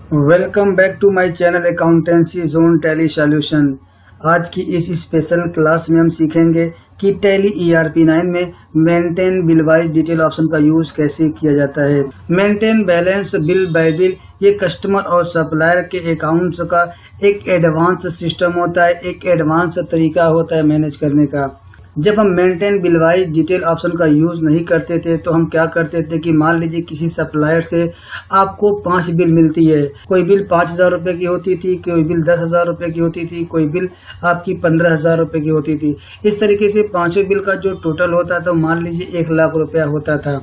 Welcome back to my channel accountancy zone tally solution. आज की इस स्पेशल क्लास में हम सीखेंगे कि टैली ERP9 में maintain bill wise detail option का यूज कैसे किया जाता है। Maintain balance bill bye bill ये कस्टमर और सप्लायर के अकाउंट्स का एक एडवांस सिस्टम होता है, एक एडवांस तरीका होता है मैनेज करने का। जब हम maintain bill wise detail option का यूज़ नहीं करते थे तो हम क्या करते थे कि मान लीजिए किसी सप्लायर से आपको 5 बिल मिलती है। कोई बिल 5,000 रुपये की होती थी, कोई बिल 10,000 रुपये की होती थी, कोई बिल आपकी 15,000 रुपये की होती थी। इस तरीके से पाँचों बिल का जो टोटल होता था मान लीजिए 1 लाख रुपया होता था।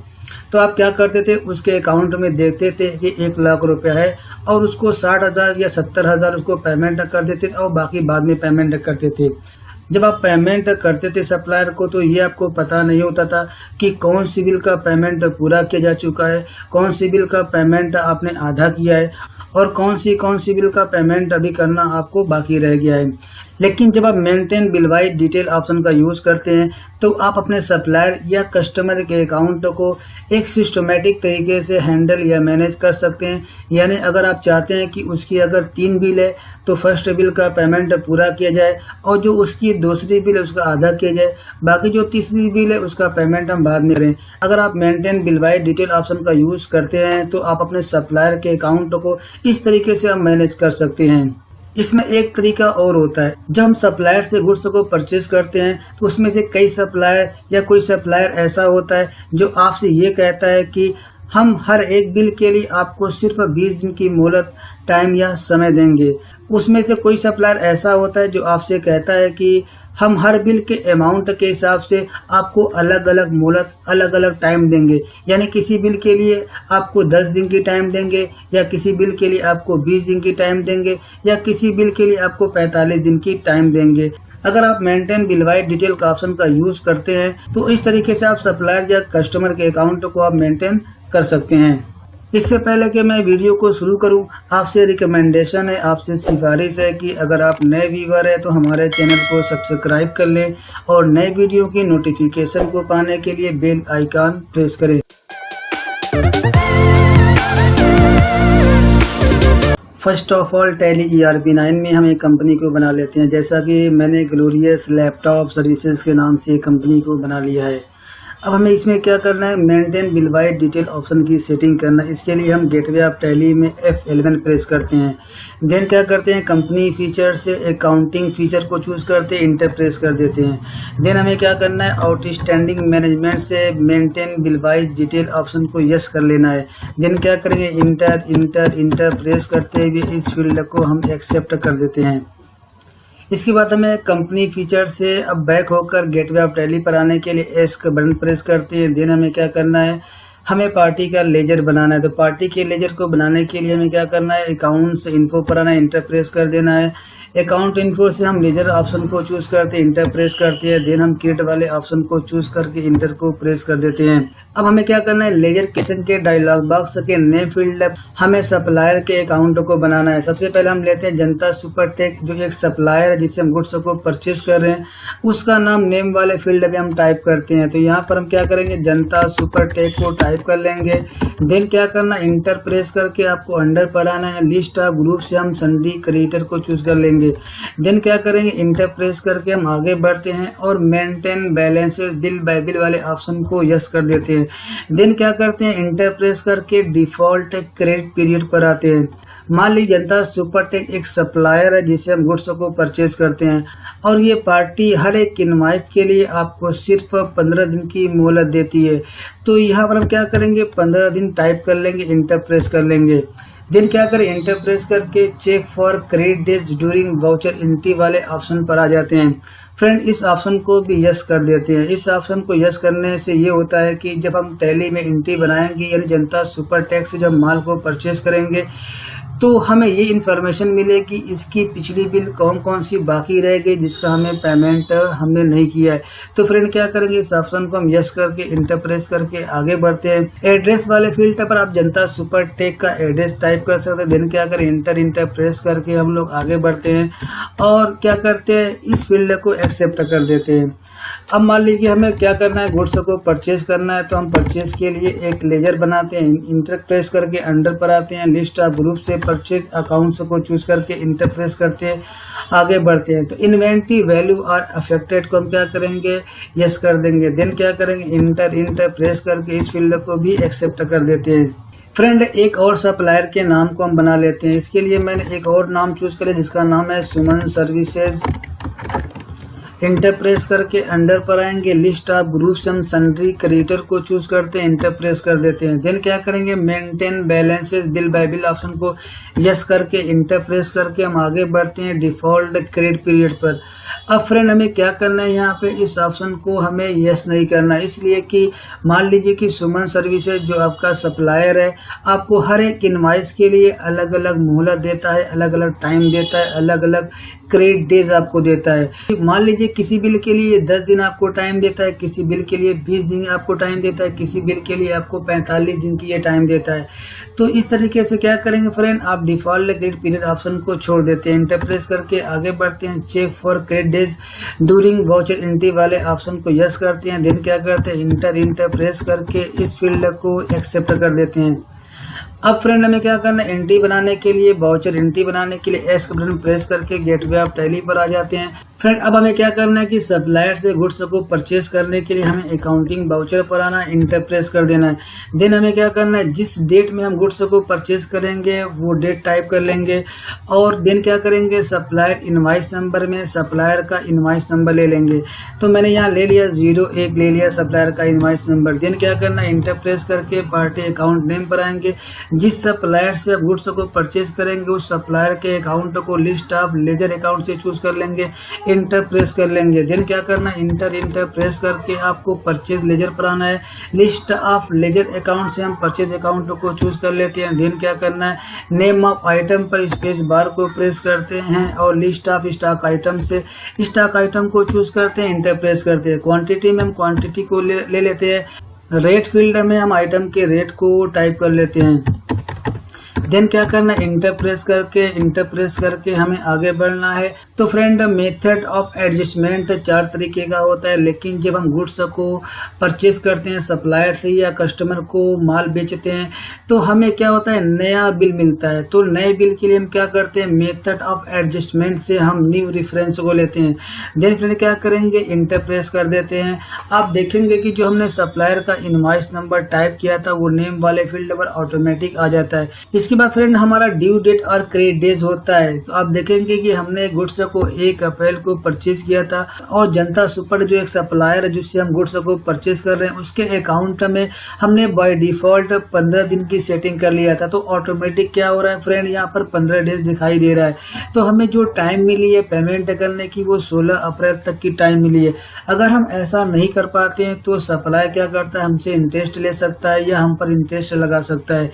तो आप क्या करते थे, उसके अकाउंट में देखते थे कि 1 लाख रुपया है और उसको 60,000 या 70,000 उसको पेमेंट कर देते थे और बाकी बाद में पेमेंट करते थे। जब आप पेमेंट करते थे सप्लायर को तो ये आपको पता नहीं होता था कि कौन सी बिल का पेमेंट पूरा किया जा चुका है, कौन सी बिल का पेमेंट आपने आधा किया है और कौन सी बिल का पेमेंट अभी करना आपको बाकी रह गया है। लेकिन जब आप maintain bill wise detail option का यूज़ करते हैं तो आप अपने सप्लायर या कस्टमर के अकाउंट को एक सिस्टमेटिक तरीके से हैंडल या मैनेज कर सकते हैं। यानी अगर आप चाहते हैं कि उसकी अगर 3 बिल है तो फर्स्ट बिल का पेमेंट पूरा किया जाए और जो उसकी दूसरी बिल है उसका आधा किया जाए, बाकी जो तीसरी बिल है उसका पेमेंट हम बाद में करें। अगर आप maintain bill wise detail option का यूज़ करते हैं तो आप अपने सप्लायर के अकाउंट को इस तरीके से आप मैनेज कर सकते हैं। इसमें एक तरीका और होता है, जब हम सप्लायर से गुड्स को परचेज करते हैं तो उसमें से कई सप्लायर या कोई सप्लायर ऐसा होता है जो आपसे ये कहता है कि हम हर एक बिल के लिए आपको सिर्फ 20 दिन की मोहलत टाइम या समय देंगे। उसमें से कोई सप्लायर ऐसा होता है जो आपसे कहता है कि हम हर बिल के अमाउंट के हिसाब से आपको अलग अलग मोहलत अलग अलग टाइम देंगे। यानी किसी बिल के लिए आपको 10 दिन की टाइम देंगे या किसी बिल के लिए आपको 20 दिन की टाइम देंगे या किसी बिल के लिए आपको 45 दिन की टाइम देंगे। अगर आप मेंटेन बिल वाइज डिटेल का ऑप्शन का यूज़ करते हैं तो इस तरीके से आप सप्लायर या कस्टमर के अकाउंट को आप मेंटेन कर सकते हैं। इससे पहले कि मैं वीडियो को शुरू करूं, आपसे रिकमेंडेशन है, आपसे सिफारिश है कि अगर आप नए व्यूवर हैं तो हमारे चैनल को सब्सक्राइब कर लें और नए वीडियो की नोटिफिकेशन को पाने के लिए बेल आइकन प्रेस करें। First of all tally ERP9 में हम एक कंपनी को बना लेते हैं। जैसा कि मैंने ग्लोरियस लैपटॉप सर्विसेज के नाम से एक कंपनी को बना लिया है। अब हमें इसमें क्या करना है, maintain bill wise detail option की सेटिंग करना है। इसके लिए हम गेटवे ऑफ टैली में F11 प्रेस करते हैं। देन क्या करते हैं, कंपनी फीचर से अकाउंटिंग फीचर को चूज करते हैं, इंटर प्रेस कर देते हैं। देन हमें क्या करना है, आउटस्टैंडिंग मैनेजमेंट से maintain bill wise detail option को यस कर लेना है। देन क्या करेंगे, इंटर प्रेस करते हुए इस फील्ड को हम एक्सेप्ट कर देते हैं। इसके बाद हमें कंपनी फीचर से अब बैक होकर गेटवे ऑफ टैली पर आने के लिए एस का बटन प्रेस करते हैं। देन हमें क्या करना है, हमें पार्टी का लेजर बनाना है। तो पार्टी के लेजर को बनाने के लिए हमें क्या करना है, अकाउंट्स इन्फो पर आना है, इंटर प्रेस कर देना है। अकाउंट इन्फो से हम लेजर ऑप्शन को चूज करते हैं, इंटर प्रेस करते हैं। देन हम क्रिएट वाले ऑप्शन को चूज करके इंटर को प्रेस कर देते हैं। अब हमें क्या करना है, लेजर किचन के डायलॉग बॉक्स के नेम फील्ड हमें सप्लायर के अकाउंट को बनाना है। सबसे पहले हम लेते हैं जनता सुपरटेक, जो एक सप्लायर है जिससे हम गुड्स को परचेज कर रहे हैं, उसका नाम नेम वाले फील्ड में हम टाइप करते हैं। तो यहाँ पर हम क्या करेंगे, जनता सुपरटेक को टाइप कर लेंगे। देन क्या करना, इंटर प्रेस करके आपको अंडर पर आना है, लिस्ट ऑफ ग्रुप से हम सन्डी क्रिएटर को चूज कर लेंगे। देन क्या करेंगे, इंटर प्रेस करके हम आगे बढ़ते हैं और maintain balance bill bye bill वाले ऑप्शन को यस कर देते हैं। देन क्या करते हैं, इंटर प्रेस करके डिफॉल्ट क्रेडिट पीरियड पर आते हैं। मान लीजिए जनता सुपरटेक एक सप्लायर है जिससे हम गुड्स को परचेज करते हैं और ये पार्टी हर एक इनवॉइस के लिए आपको सिर्फ 15 दिन की मोहलत देती है। तो यहाँ पर हम क्या करेंगे, 15 दिन टाइप कर लेंगे, इंटर प्रेस कर लेंगे। देन क्या करें, इंटर प्रेस करके check for credit days during voucher entry वाले ऑप्शन पर आ जाते हैं। फ्रेंड इस ऑप्शन को भी यस कर देते हैं। इस ऑप्शन को यस करने से ये होता है कि जब हम टैली में एंट्री बनाएंगे यानी जनता सुपरटेक से जब माल को परचेज करेंगे तो हमें ये इन्फॉर्मेशन मिले कि इसकी पिछली बिल कौन कौन सी बाकी रह गई जिसका हमें पेमेंट हमने नहीं किया है। तो फ्रेंड क्या करेंगे, इस ऑप्शन को हम यस करके इंटर प्रेस करके आगे बढ़ते हैं। एड्रेस वाले फील्ड पर आप जनता सुपरटेक का एड्रेस टाइप कर सकते हैं। देन क्या करें, इंटर प्रेस करके हम लोग आगे बढ़ते हैं और क्या करते हैं, इस फील्ड को एक्सेप्ट कर देते हैं। अब मान लीजिए हमें क्या करना है, गुड्स को परचेज करना है, तो हम परचेज के लिए एक लेजर बनाते हैं, इंटर प्रेस करके अंडर पर आते हैं, लिस्ट ऑफ ग्रुप से परचेज अकाउंट्स को चूज करके इंटर प्रेस करते हैं, आगे बढ़ते हैं। तो इन्वेंट्री वैल्यू और अफेक्टेड को हम क्या करेंगे, यस कर देंगे। देन क्या करेंगे, इंटर प्रेस करके इस फील्ड को भी एक्सेप्ट कर देते हैं। फ्रेंड एक और सप्लायर के नाम को हम बना लेते हैं। इसके लिए मैंने एक और नाम चूज कर लिया जिसका नाम है सुमन सर्विसेज। इंटर प्रेस करके अंडर पर आएंगे, list of groups and sundry creditor को चूज करते हैं, इंटर प्रेस कर देते हैं। देन क्या करेंगे, maintain balances bill bye bill option को यस करके इंटर प्रेस करके हम आगे बढ़ते हैं डिफॉल्ट क्रेडिट पीरियड पर। अब फ्रेंड हमें क्या करना है, यहाँ पे इस ऑप्शन को हमें यस नहीं करना, इसलिए कि मान लीजिए कि सुमन सर्विसेज जो आपका सप्लायर है आपको हर एक इनवाइस के लिए अलग अलग मोहलत देता है, अलग अलग टाइम देता है, अलग अलग क्रेडिट डेज आपको देता है। मान लीजिए किसी बिल के लिए 10 दिन आपको टाइम देता है, किसी बिल के लिए 20 दिन आपको टाइम देता है, किसी बिल के लिए आपको 45 दिन की ये टाइम देता है। तो इस तरीके से क्या करेंगे फ्रेंड, आप डिफॉल्ट क्रेडिट पीरियड ऑप्शन को छोड़ देते हैं, इंटर प्रेस करके आगे बढ़ते हैं, check for credit days during voucher entry वाले ऑप्शन को यस करते हैं। देन क्या करते हैं, इंटर प्रेस करके इस फील्ड को एक्सेप्ट कर देते हैं। अब फ्रेंड हमें क्या करना है, एंट्री बनाने के लिए, वाउचर एंट्री बनाने के लिए एस का बटन प्रेस करके गेटवे ऑफ टैली पर आ जाते हैं। फ्रेंड अब हमें क्या करना है कि सप्लायर से गुड्स को परचेज करने के लिए हमें अकाउंटिंग वाउचर पर आना है, इंटर प्रेस कर देना है। देन हमें क्या करना है, जिस डेट में हम गुड्स को परचेज करेंगे वो डेट टाइप कर लेंगे और देन क्या करेंगे, सप्लायर इनवाइस नंबर में सप्लायर का इनवाइस नंबर ले लेंगे। तो मैंने यहाँ ले लिया 01 ले लिया सप्लायर का इनवाइस नंबर। देन क्या करना है, इंटर प्रेस करके पार्टी अकाउंट नेम पर आएंगे, जिस सप्लायर से आप गुड्स को परचेज करेंगे उस सप्लायर के अकाउंट को लिस्ट ऑफ लेजर अकाउंट से चूज कर लेंगे, इंटर प्रेस कर लेंगे। देन क्या करना है, इंटर प्रेस करके आपको परचेज लेजर पर आना है, लिस्ट ऑफ लेजर अकाउंट से हम परचेज अकाउंट को चूज कर लेते हैं। देन क्या करना है, नेम ऑफ आइटम पर स्पेस बार को प्रेस करते हैं और लिस्ट ऑफ स्टॉक आइटम से स्टॉक आइटम को चूज करते हैं, इंटर प्रेस करते हैं। क्वांटिटी में हम क्वांटिटी को ले लेते हैं, रेट फील्ड में हम आइटम के रेट को टाइप कर लेते हैं। देन क्या करना है, इंटर प्रेस करके हमें आगे बढ़ना है। तो फ्रेंड मेथड ऑफ एडजस्टमेंट 4 तरीके का होता है, लेकिन जब हम गुड्स को परचेज करते हैं सप्लायर से या कस्टमर को माल बेचते हैं तो हमें क्या होता है, नया बिल मिलता है। तो नए बिल के लिए हम क्या करते हैं, मेथड ऑफ एडजस्टमेंट से हम न्यू रेफरेंस को लेते हैं। देन फ्रेंड क्या करेंगे, इंटर प्रेस कर देते हैं। आप देखेंगे कि जो हमने सप्लायर का इनवॉइस नंबर टाइप किया था वो नेम वाले फील्ड पर ऑटोमेटिक आ जाता है। इसके बाद फ्रेंड हमारा ड्यू डेट और क्रेडिट डेज होता है। तो आप देखेंगे कि हमने गुड्स को 1 अप्रैल को परचेज किया था और जनता सुपर जो एक सप्लायर है जिससे हम गुड्स को परचेज कर रहे हैं उसके अकाउंट में हमने बाय डिफॉल्ट 15 दिन की सेटिंग कर लिया था। तो ऑटोमेटिक क्या हो रहा है फ्रेंड, यहाँ पर 15 डेज दिखाई दे रहा है। तो हमें जो टाइम मिली है पेमेंट करने की वो 16 अप्रैल तक की टाइम मिली है। अगर हम ऐसा नहीं कर पाते हैं तो सप्लायर क्या करता है, हमसे इंटरेस्ट ले सकता है या हम पर इंटरेस्ट लगा सकता है।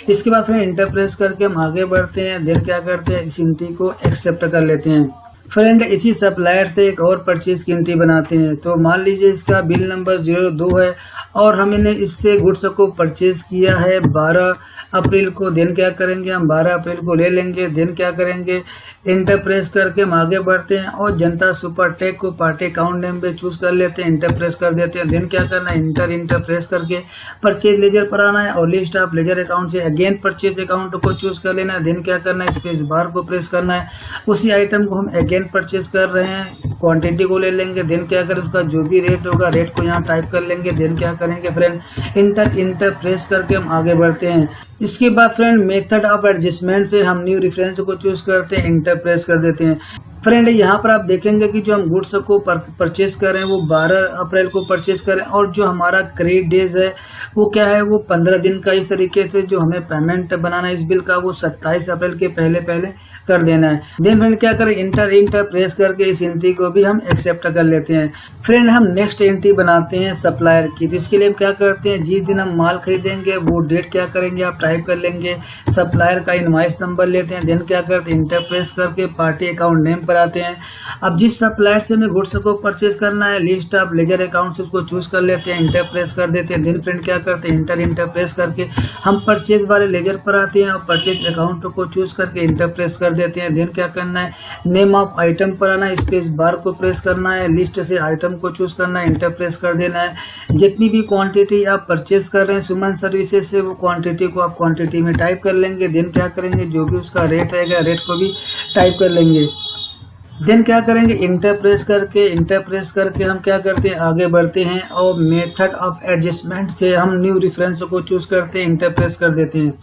इसके बाद फ्रेंड इंटर प्रेस करके हम आगे बढ़ते हैं। देन क्या करते हैं, इस एंट्री को एक्सेप्ट कर लेते हैं। फ्रेंड इसी सप्लायर से एक और परचेज की एंट्री बनाते हैं। तो मान लीजिए इसका बिल नंबर 02 है और हमने इससे गुड्स को परचेज किया है 12 अप्रैल को। देन क्या करेंगे, हम 12 अप्रैल को ले लेंगे। देन क्या करेंगे, इंटर प्रेस करके हम आगे बढ़ते हैं और जनता सुपर टेक को पार्टी अकाउंट नेम पे चूज कर लेते हैं, इंटर प्रेस कर देते हैं। देन क्या करना है, इंटर प्रेस करके परचेज लेजर पर आना है और लिस्ट ऑफ लेजर अकाउंट से अगेन परचेज अकाउंट को चूज कर लेना है। देन क्या करना है, स्पेस बार को प्रेस करना है, उसी आइटम को हम अगेन परचेज कर रहे हैं, क्वांटिटी को ले लेंगे। देन क्या करें, उसका जो भी रेट होगा रेट को यहाँ टाइप कर लेंगे। देन क्या करेंगे फ्रेंड, इंटर प्रेस करके हम आगे बढ़ते हैं। इसके बाद फ्रेंड मेथड ऑफ एडजस्टमेंट से हम न्यू रेफरेंस को चूज करते हैं, इंटर प्रेस कर देते हैं। फ्रेंड यहाँ पर आप देखेंगे कि जो हम गुड्स को परचेज कर रहे हैं वो 12 अप्रैल को परचेज करें और जो हमारा क्रेडिट डेज है वो क्या है, वो 15 दिन का। इस तरीके से जो हमें पेमेंट बनाना है इस बिल का वो 27 अप्रैल के पहले कर देना है। देन फ्रेंड क्या करें, इंटर प्रेस करके इस एंट्री को भी हम एक्सेप्ट कर लेते हैं। फ्रेंड हम नेक्स्ट एंट्री बनाते हैं सप्लायर की। तो इसके लिए हम क्या करते हैं, जिस दिन हम माल खरीदेंगे वो डेट क्या करेंगे, आप टाइप कर लेंगे, सप्लायर का इनवॉइस नंबर लेते हैं। देन क्या करते हैं, इंटर प्रेस करके पार्टी अकाउंट नेम आते हैं। अब जिस सप्लायर से हमें गुड्स को परचेज करना है लिस्ट ऑफ लेजर अकाउंट से उसको चूज कर लेते हैं, इंटर प्रेस कर देते हैं। देन फ्रेंड क्या करते हैं, इंटर प्रेस करके हम परचेज वाले लेजर पर आते हैं और परचेज अकाउंट को चूज करके इंटर प्रेस कर देते हैं। देन क्या करना है, नेम ऑफ आइटम पर आना है, स्पेस बार आपको प्रेस करना है। लिस्ट से आइटम को चूज करना है, इंटर प्रेस कर देना है। जितनी भी क्वांटिटी आप परचेज कर रहे हैं सुमन सर्विसेज से, वो क्वांटिटी को आप क्वांटिटी में टाइप कर लेंगे। देन क्या करेंगे, जो भी उसका रेट रहेगा रेट को भी टाइप कर लेंगे। देन क्या करेंगे, इंटर प्रेस करके हम क्या करते हैं, आगे बढ़ते हैं और मेथड ऑफ एडजस्टमेंट से हम न्यू रेफरेंस को चूज करते हैं, इंटर प्रेस कर देते हैं।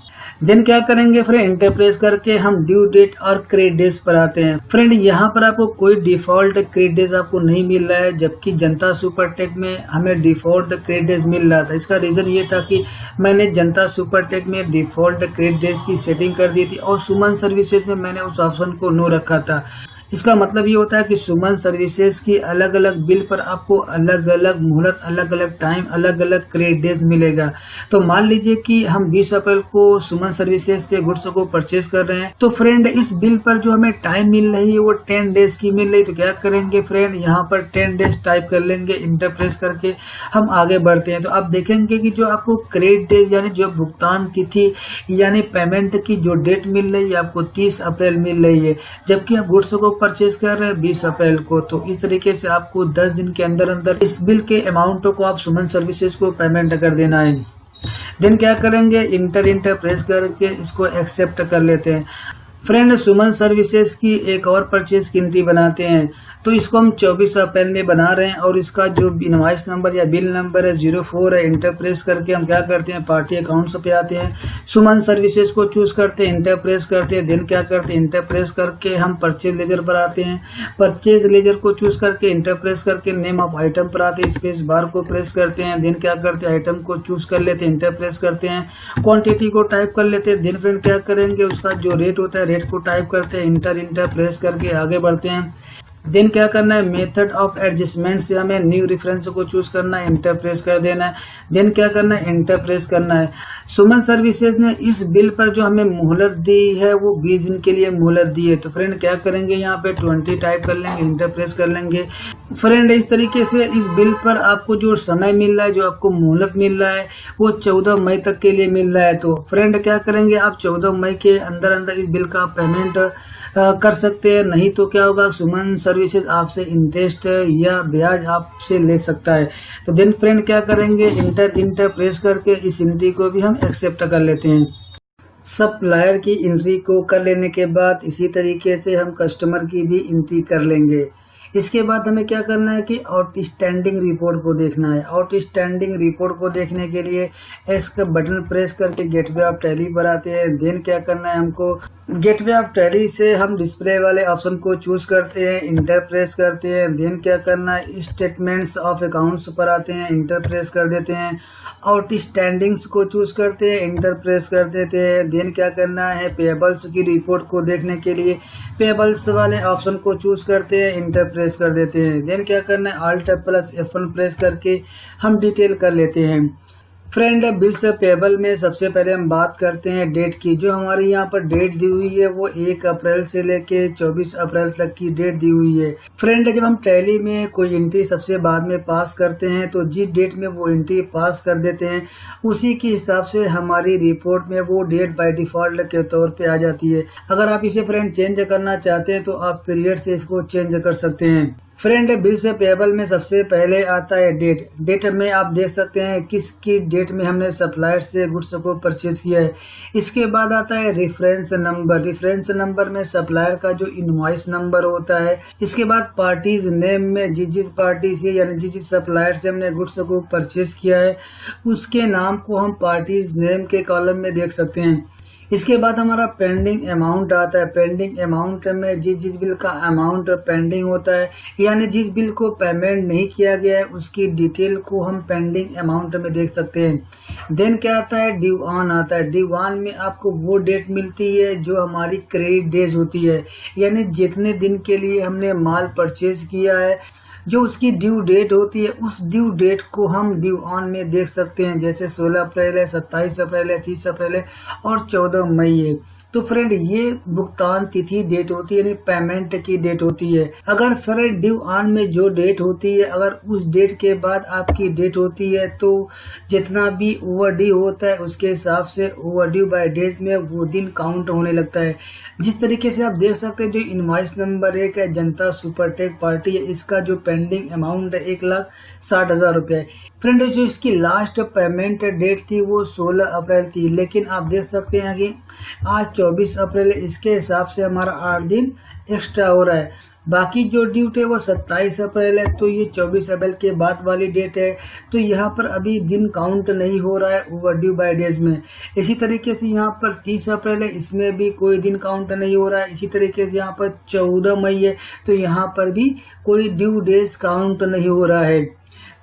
देन क्या करेंगे फ्रेंड, इंटर प्रेस करके हम ड्यू डेट और क्रेडिट डेज पर आते हैं। फ्रेंड यहाँ पर आपको कोई डिफॉल्ट क्रेडिट डेज आपको नहीं मिल रहा है, जबकि जनता सुपरटेक में हमें डिफॉल्ट क्रेडिट डेज मिल रहा था। इसका रीजन ये था कि मैंने जनता सुपरटेक में डिफॉल्ट क्रेडिट डेज की सेटिंग कर दी थी और सुमन सर्विसेज में मैंने उस ऑप्शन को नो रखा था। इसका मतलब ये होता है कि सुमन सर्विसेज की अलग अलग बिल पर आपको अलग अलग मुहलत, अलग अलग टाइम, अलग अलग क्रेडिट डेज मिलेगा। तो मान लीजिए कि हम 20 अप्रैल को सुमन सर्विसेज से गुड्स को परचेज कर रहे हैं, तो फ्रेंड इस बिल पर जो हमें टाइम मिल रही है वो 10 डेज की मिल रही है। तो क्या करेंगे फ्रेंड, यहाँ पर 10 डेज टाइप कर लेंगे, इंटर प्रेस करके हम आगे बढ़ते हैं। तो आप देखेंगे कि जो आपको क्रेडिट डेज यानी जो भुगतान तिथि यानी पेमेंट की जो डेट मिल रही है आपको 30 अप्रैल मिल रही है, जबकि आप गुड्स को परचेज कर रहे हैं 20 अप्रैल को। तो इस तरीके से आपको 10 दिन के अंदर अंदर इस बिल के अमाउंट को आप सुमन सर्विसेज को पेमेंट कर देना है। देन क्या करेंगे, इंटर प्रेस करके इसको एक्सेप्ट कर लेते हैं। फ्रेंड सुमन सर्विसेज की एक और परचेज की एंट्री बनाते हैं, तो इसको हम 24 अप्रैल में बना रहे हैं और इसका जो इनवॉइस नंबर या बिल नंबर है 04 है। इंटर प्रेस करके हम क्या करते हैं, पार्टी अकाउंट्स पे आते हैं, सुमन सर्विसेज को चूज करते हैं, इंटर प्रेस करते हैं। देन क्या करते हैं, इंटर प्रेस करके हम परचेज लेजर पर आते हैं। परचेज लेजर को चूज करके इंटर प्रेस करके नेम ऑफ आइटम पर आते हैं, स्पेस बार को प्रेस करते हैं। देन क्या करते हैं, आइटम को चूज कर लेते हैं, इंटर प्रेस करते हैं, क्वांटिटी को टाइप कर लेते हैं। देन फ्रेंड क्या करेंगे, उसका जो रेट होता है रेट को टाइप करते हैं, इंटर प्रेस करके आगे बढ़ते हैं। देन क्या करना है, मेथड ऑफ एडजस्टमेंट से हमें न्यू रेफरेंस को चूज करना है, इंटर प्रेस कर देना है। देन क्या करना है, इंटर प्रेस करना है। सुमन सर्विसेज ने इस बिल पर जो हमें मोहलत दी है वो 20 दिन के लिए मोहलत दी है। तो फ्रेंड क्या करेंगे, यहाँ पे 20 टाइप कर लेंगे, इंटर प्रेस कर लेंगे। फ्रेंड इस तरीके से इस बिल पर आपको जो समय मिल रहा है, जो आपको मोहलत मिल रहा है वो 14 मई तक के लिए मिल रहा है। तो फ्रेंड क्या करेंगे, आप 14 मई के अंदर अंदर इस बिल का पेमेंट कर सकते हैं, नहीं तो क्या होगा, सुमन सर्विसेज आपसे इंटरेस्ट या ब्याज आपसे ले सकता है। तो देन फ्रेंड क्या करेंगे, इंटर प्रेस करके इस एंट्री को भी हम एक्सेप्ट कर लेते हैं। सप्लायर की एंट्री को कर लेने के बाद इसी तरीके से हम कस्टमर की भी एंट्री कर लेंगे। इसके बाद हमें क्या करना है कि आउटस्टैंडिंग रिपोर्ट को देखना है। आउटस्टैंडिंग रिपोर्ट को देखने के लिए एस का बटन प्रेस करके गेटवे ऑफ टैली पर आते हैं। देन क्या करना है, हमको गेटवे ऑफ टैली से हम डिस्प्ले वाले ऑप्शन को चूज करते हैं, इंटर प्रेस करते हैं। देन क्या करना है, स्टेटमेंट्स ऑफ अकाउंट्स पर आते हैं, इंटर प्रेस कर देते हैं। आउटस्टैंडिंग्स को चूज करते हैं, इंटर प्रेस कर देते हैं। देन क्या करना है, पेबल्स की रिपोर्ट को देखने के लिए पेबल्स वाले ऑप्शन को चूज करते हैं, इंटर प्रेस कर देते हैं। देन क्या करना है, Alt + F1 प्रेस करके हम डिटेल कर लेते हैं। फ्रेंड बिल्स पेबल में सबसे पहले हम बात करते हैं डेट की। जो हमारी यहाँ पर डेट दी हुई है वो 1 अप्रैल से लेके 24 अप्रैल तक की डेट दी हुई है। फ्रेंड जब हम टैली में कोई एंट्री सबसे बाद में पास करते हैं तो जिस डेट में वो एंट्री पास कर देते हैं उसी के हिसाब से हमारी रिपोर्ट में वो डेट बाय डिफॉल्ट के तौर पे आ जाती है। अगर आप इसे फ्रेंड चेंज करना चाहते हैं तो आप पीरियड से इसको चेंज कर सकते हैं। फ्रेंड बिल से पेबल में सबसे पहले आता है डेट। डेट में आप देख सकते हैं किसकी डेट में हमने सप्लायर से गुड्स को परचेज किया है। इसके बाद आता है रेफरेंस नंबर। रेफरेंस नंबर में सप्लायर का जो इनवॉइस नंबर होता है। इसके बाद पार्टीज नेम में जिस पार्टी से यानी जिस सप्लायर से हमने गुड्स को परचेज किया है उसके नाम को हम पार्टीज नेम के कॉलम में देख सकते हैं। इसके बाद हमारा पेंडिंग अमाउंट आता है। पेंडिंग अमाउंट में जिस बिल का अमाउंट पेंडिंग होता है यानी जिस बिल को पेमेंट नहीं किया गया है उसकी डिटेल को हम पेंडिंग अमाउंट में देख सकते हैं। देन क्या आता है, ड्यू ऑन आता है। ड्यू ऑन में आपको वो डेट मिलती है जो हमारी क्रेडिट डेज होती है, यानी जितने दिन के लिए हमने माल परचेज किया है जो उसकी ड्यू डेट होती है उस ड्यू डेट को हम ड्यू ऑन में देख सकते हैं। जैसे 16 अप्रैल है, 27 अप्रैल है, 30 अप्रैल है और 14 मई है। तो फ्रेंड ये भुगतान तिथि डेट होती है, यानी पेमेंट की डेट होती है। अगर फ्रेंड ड्यू ऑन में जो डेट होती है, अगर उस डेट के बाद आपकी डेट होती है तो जितना भी ओवर ड्यू होता है उसके हिसाब से ओवर ड्यू बाय डेज में वो दिन काउंट होने लगता है। जिस तरीके से आप देख सकते हैं, जो इनवॉइस नंबर 1 है जनता सुपरटेक पार्टी है, इसका जो पेंडिंग अमाउंट है 1,60,000 रुपये है। फ्रेंड जो इसकी लास्ट पेमेंट डेट थी वो 16 अप्रैल थी, लेकिन आप देख सकते हैं कि आज 24 अप्रैल है, इसके हिसाब से हमारा 8 दिन एक्स्ट्रा हो रहा है। बाकी जो ड्यूट है वो 27 अप्रैल है, तो ये 24 अप्रैल के बाद वाली डेट है, तो यहाँ पर अभी दिन काउंट नहीं हो रहा है ओवर ड्यू बाय डेज में। इसी तरीके से यहाँ पर 30 अप्रैल है, इसमें भी कोई दिन काउंट नहीं हो रहा है। इसी तरीके से यहाँ पर 14 मई है, तो यहाँ पर भी कोई ड्यू डेज काउंट नहीं हो रहा है।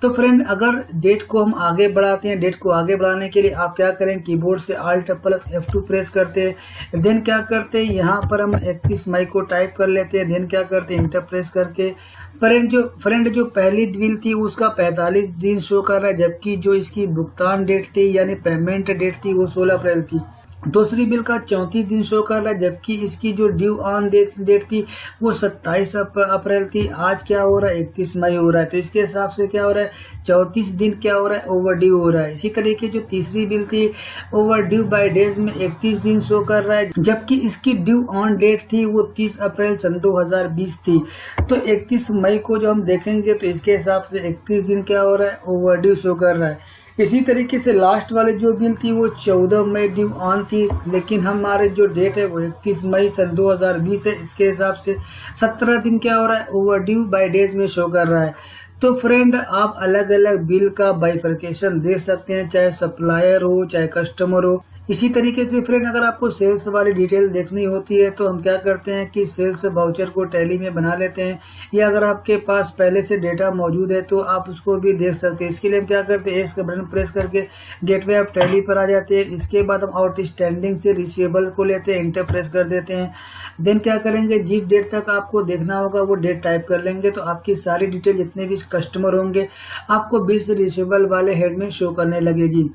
तो फ्रेंड अगर डेट को हम आगे बढ़ाते हैं, डेट को आगे बढ़ाने के लिए आप क्या करें, कीबोर्ड से Alt + F2 प्रेस करते हैं। देन क्या करते हैं, यहाँ पर हम 31 मई को टाइप कर लेते हैं। देन क्या करते हैं, इंटर प्रेस करके फ्रेंड जो पहली बिल थी उसका 45 दिन शो कर रहा है, जबकि जो इसकी भुगतान डेट थी यानी पेमेंट डेट थी वो 16 अप्रैल थी। दूसरी बिल का 34 दिन शो कर रहा है, जबकि इसकी जो ड्यू ऑन डेट थी वो 27 अप्रैल थी। आज क्या हो रहा है, 31 मई हो रहा है, तो इसके हिसाब से क्या हो रहा है, 34 दिन क्या हो रहा है, ओवर ड्यू हो रहा है। इसी तरीके जो तीसरी बिल थी ओवर ड्यू बाय डेज में 31 दिन शो कर रहा है, जबकि इसकी ड्यू ऑन डेट थी वो 30 अप्रैल सन 2020 थी। तो 31 मई को जो हम देखेंगे तो इसके हिसाब से 31 दिन क्या हो रहा है, ओवर ड्यू शो कर रहा है। इसी तरीके से लास्ट वाली जो बिल थी वो 14 मई ड्यू ऑन थी, लेकिन हमारे जो डेट है वो 31 मई सन 2020 है। इसके हिसाब से 17 दिन क्या हो रहा है, ओवर ड्यू बाय डेज में शो कर रहा है। तो फ्रेंड आप अलग अलग बिल का बाइफरकेशन देख सकते हैं, चाहे सप्लायर हो चाहे कस्टमर हो। इसी तरीके से फ्रेंड अगर आपको सेल्स वाली डिटेल देखनी होती है तो हम क्या करते हैं कि सेल्स वाउचर को टैली में बना लेते हैं, या अगर आपके पास पहले से डेटा मौजूद है तो आप उसको भी देख सकते हैं। इसके लिए हम क्या करते हैं, एस का बटन प्रेस करके गेटवे ऑफ टैली पर आ जाते हैं। इसके बाद हम आउटस्टैंडिंग से रिसीवेबल को लेते हैं, इंटर प्रेस कर देते हैं। देन क्या करेंगे, जिस डेट तक आपको देखना होगा वो डेट टाइप कर लेंगे, तो आपकी सारी डिटेल जितने भी कस्टमर होंगे आपको बिल से रिसीवेबल वाले हेड में शो करने लगेगी।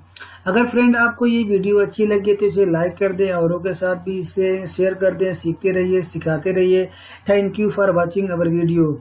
अगर फ्रेंड आपको ये वीडियो अच्छी लगी तो इसे लाइक कर दें, औरों के साथ भी इसे शेयर कर दें। सीखते रहिए, सिखाते रहिए। Thank you for watching our video.